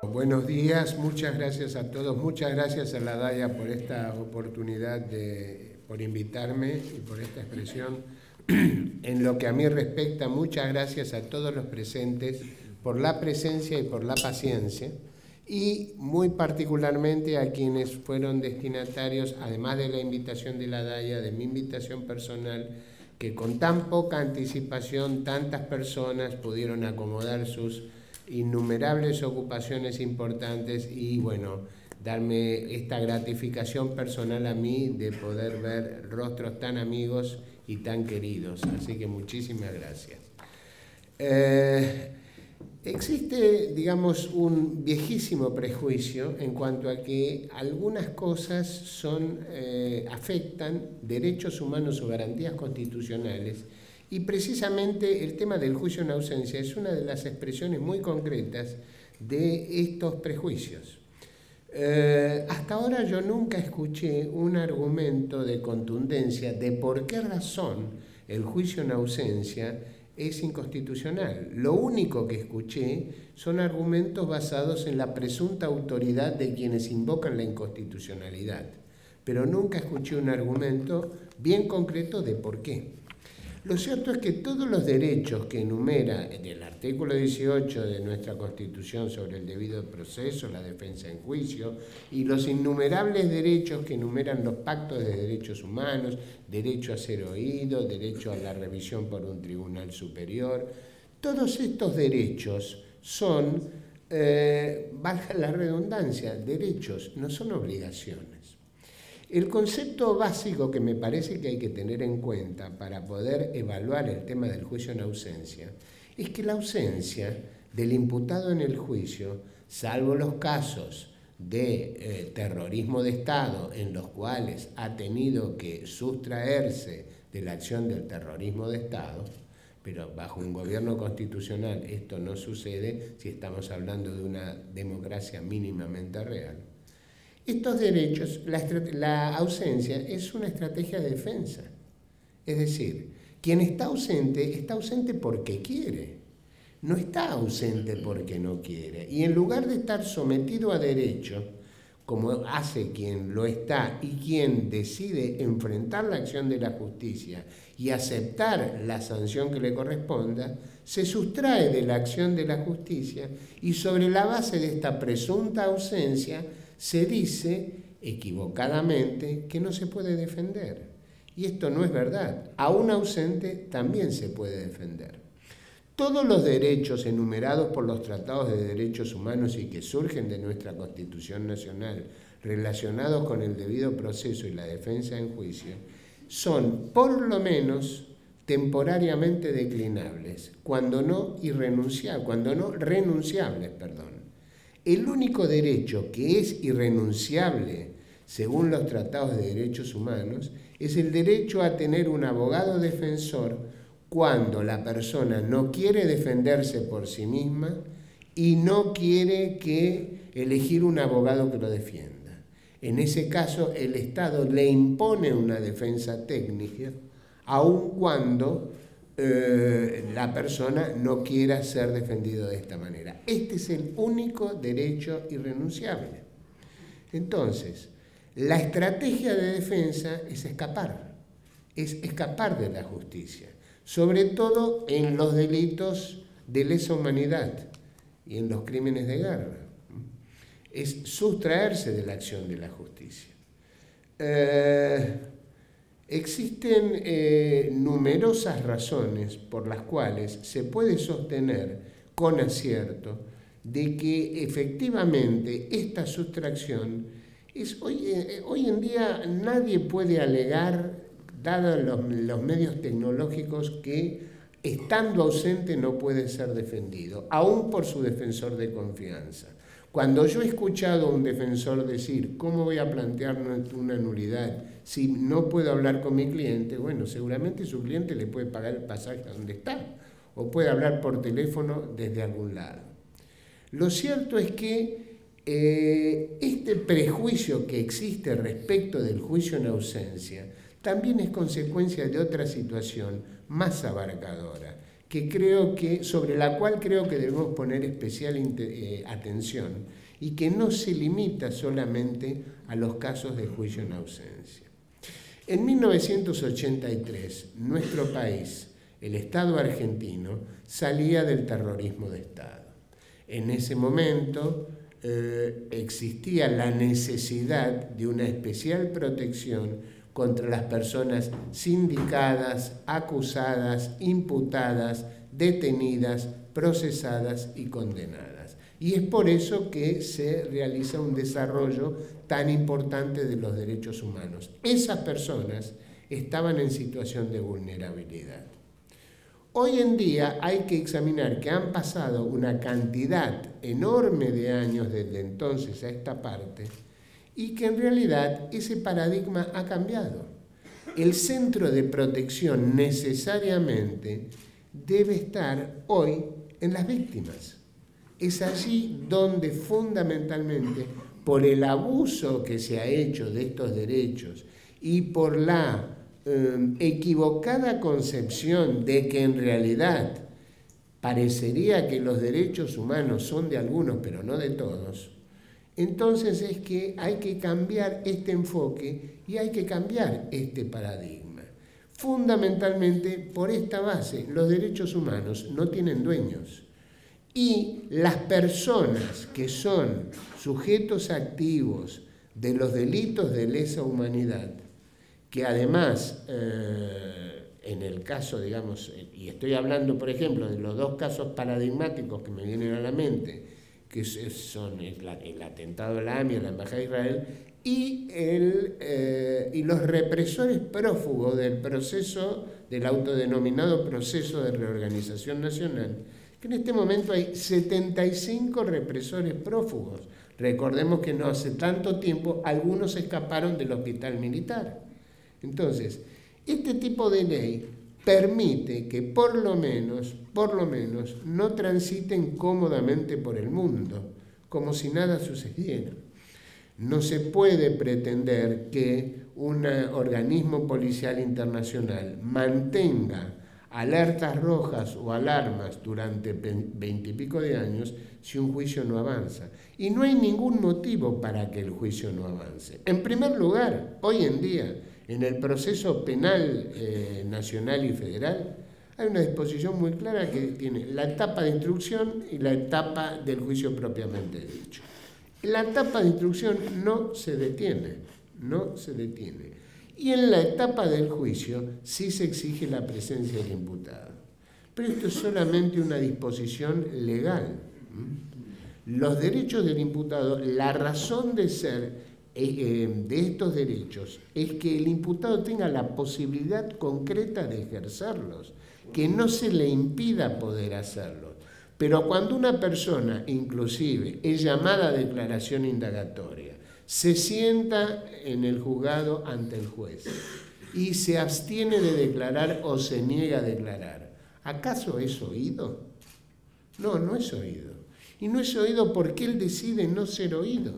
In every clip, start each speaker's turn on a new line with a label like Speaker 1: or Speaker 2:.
Speaker 1: Buenos días, muchas gracias a todos, muchas gracias a la DAIA por esta oportunidad, por invitarme y por esta expresión. En lo que a mí respecta, muchas gracias a todos los presentes por la presencia y por la paciencia, y muy particularmente a quienes fueron destinatarios, además de la invitación de la DAIA, de mi invitación personal, que con tan poca anticipación tantas personas pudieron acomodar sus innumerables ocupaciones importantes y, bueno, darme esta gratificación personal a mí de poder ver rostros tan amigos y tan queridos. Así que muchísimas gracias. Existe, digamos, un viejísimo prejuicio en cuanto a que algunas cosas afectan derechos humanos o garantías constitucionales, y precisamente el tema del juicio en ausencia es una de las expresiones muy concretas de estos prejuicios. Hasta ahora yo nunca escuché un argumento de contundencia de por qué razón el juicio en ausencia es inconstitucional. Lo único que escuché son argumentos basados en la presunta autoridad de quienes invocan la inconstitucionalidad, pero nunca escuché un argumento bien concreto de por qué. Lo cierto es que todos los derechos que enumera el artículo 18 de nuestra Constitución sobre el debido proceso, la defensa en juicio, y los innumerables derechos que enumeran los pactos de derechos humanos, derecho a ser oído, derecho a la revisión por un tribunal superior, todos estos derechos son, valga la redundancia, derechos, no son obligaciones. El concepto básico que me parece que hay que tener en cuenta para poder evaluar el tema del juicio en ausencia es que la ausencia del imputado en el juicio, salvo los casos de terrorismo de Estado en los cuales ha tenido que sustraerse de la acción del terrorismo de Estado, pero bajo un gobierno constitucional esto no sucede si estamos hablando de una democracia mínimamente real. Estos derechos, la ausencia es una estrategia de defensa. Es decir, quien está ausente porque quiere. No está ausente porque no quiere. Y en lugar de estar sometido a derecho, como hace quien lo está y quien decide enfrentar la acción de la justicia y aceptar la sanción que le corresponda, se sustrae de la acción de la justicia y sobre la base de esta presunta ausencia se dice equivocadamente que no se puede defender. Y esto no es verdad. A un ausente también se puede defender. Todos los derechos enumerados por los tratados de derechos humanos y que surgen de nuestra Constitución Nacional relacionados con el debido proceso y la defensa en juicio son, por lo menos, temporariamente declinables, cuando no renunciables. El único derecho que es irrenunciable, según los tratados de derechos humanos, es el derecho a tener un abogado defensor cuando la persona no quiere defenderse por sí misma y no quiere elegir un abogado que lo defienda. En ese caso, el Estado le impone una defensa técnica, aun cuando la persona no quiera ser defendido de esta manera. Este es el único derecho irrenunciable. Entonces, la estrategia de defensa es escapar de la justicia, sobre todo en los delitos de lesa humanidad y en los crímenes de guerra. Es sustraerse de la acción de la justicia. Existen numerosas razones por las cuales se puede sostener con acierto de que efectivamente esta sustracción hoy en día nadie puede alegar, dados los medios tecnológicos, que estando ausente no puede ser defendido, aún por su defensor de confianza. Cuando yo he escuchado a un defensor decir, ¿cómo voy a plantear una nulidad si no puedo hablar con mi cliente? Bueno, seguramente su cliente le puede pagar el pasaje a donde está, o puede hablar por teléfono desde algún lado. Lo cierto es que este prejuicio que existe respecto del juicio en ausencia también es consecuencia de otra situación más abarcadora, sobre la cual creo que debemos poner especial atención y que no se limita solamente a los casos de juicio en ausencia. En 1983, nuestro país, el Estado argentino, salía del terrorismo de Estado. En ese momento existía la necesidad de una especial protección contra las personas sindicadas, acusadas, imputadas, detenidas, procesadas y condenadas. Y es por eso que se realiza un desarrollo tan importante de los derechos humanos. Esas personas estaban en situación de vulnerabilidad. Hoy en día hay que examinar que han pasado una cantidad enorme de años desde entonces a esta parte y que en realidad ese paradigma ha cambiado. El centro de protección necesariamente debe estar hoy en las víctimas. Es allí donde fundamentalmente, por el abuso que se ha hecho de estos derechos y por la equivocada concepción de que en realidad parecería que los derechos humanos son de algunos pero no de todos, entonces es que hay que cambiar este enfoque y hay que cambiar este paradigma. Fundamentalmente por esta base, los derechos humanos no tienen dueños y las personas que son sujetos activos de los delitos de lesa humanidad, que además, en el caso, digamos, y estoy hablando, por ejemplo, de los dos casos paradigmáticos que me vienen a la mente, que son el atentado a la AMIA, la Embajada de Israel, y los represores prófugos del proceso, del autodenominado proceso de reorganización nacional, que en este momento hay 75 represores prófugos. Recordemos que no hace tanto tiempo algunos escaparon del hospital militar. Entonces, este tipo de ley permite que por lo menos, no transiten cómodamente por el mundo, como si nada sucediera. No se puede pretender que un organismo policial internacional mantenga alertas rojas o alarmas durante 20 y pico de años si un juicio no avanza. Y no hay ningún motivo para que el juicio no avance. En primer lugar, hoy en día, en el proceso penal nacional y federal, hay una disposición muy clara que tiene la etapa de instrucción y la etapa del juicio propiamente dicho. La etapa de instrucción no se detiene. Y en la etapa del juicio sí se exige la presencia del imputado. Pero esto es solamente una disposición legal. Los derechos del imputado, la razón de ser de estos derechos es que el imputado tenga la posibilidad concreta de ejercerlos, que no se le impida poder hacerlo. Pero cuando una persona, inclusive, es llamada a declaración indagatoria, se sienta en el juzgado ante el juez y se abstiene de declarar o se niega a declarar, ¿acaso es oído? No, no es oído. Y no es oído porque él decide no ser oído.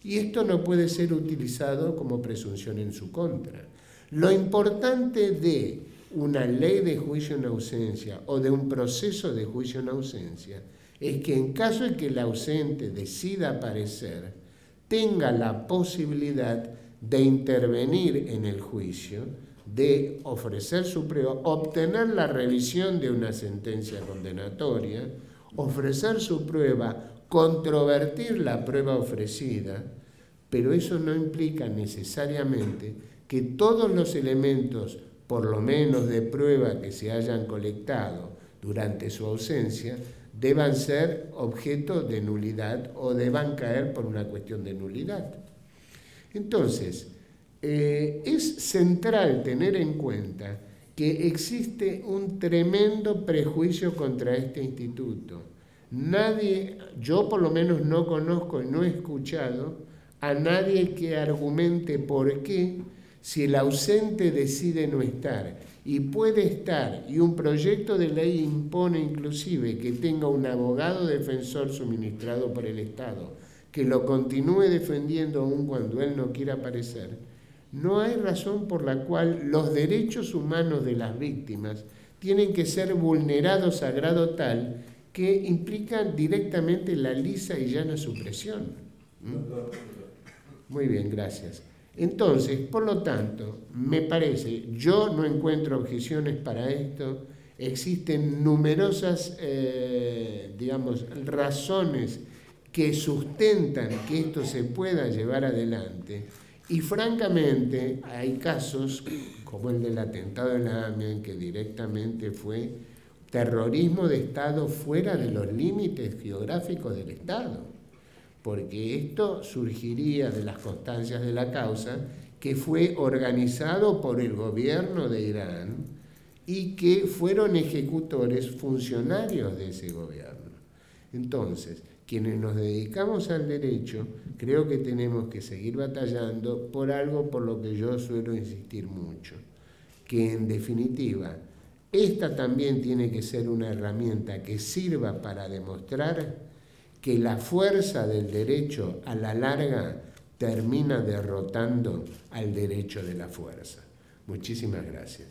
Speaker 1: Y esto no puede ser utilizado como presunción en su contra. Lo importante de una ley de juicio en ausencia o de un proceso de juicio en ausencia es que en caso de que el ausente decida aparecer, tenga la posibilidad de intervenir en el juicio, de ofrecer su prueba, obtener la revisión de una sentencia condenatoria, ofrecer su prueba, controvertir la prueba ofrecida, pero eso no implica necesariamente que todos los elementos, por lo menos de prueba que se hayan colectado durante su ausencia, deban ser objeto de nulidad o deban caer por una cuestión de nulidad. Entonces, es central tener en cuenta que existe un tremendo prejuicio contra este instituto. Nadie, yo por lo menos no conozco y no he escuchado a nadie que argumente por qué, si el ausente decide no estar y puede estar, y un proyecto de ley impone inclusive que tenga un abogado defensor suministrado por el Estado, que lo continúe defendiendo aun cuando él no quiera aparecer, no hay razón por la cual los derechos humanos de las víctimas tienen que ser vulnerados a grado tal que implican directamente la lisa y llana supresión. Muy bien, gracias. Entonces, por lo tanto, me parece, yo no encuentro objeciones para esto, existen numerosas, razones que sustentan que esto se pueda llevar adelante, y francamente hay casos como el del atentado de la AMIA, que directamente fue terrorismo de Estado fuera de los límites geográficos del Estado, porque esto surgiría de las constancias de la causa, que fue organizado por el gobierno de Irán y que fueron ejecutores funcionarios de ese gobierno. Entonces, quienes nos dedicamos al derecho, creo que tenemos que seguir batallando por algo por lo que yo suelo insistir mucho, que en definitiva, esta también tiene que ser una herramienta que sirva para demostrar que la fuerza del derecho a la larga termina derrotando al derecho de la fuerza. Muchísimas gracias.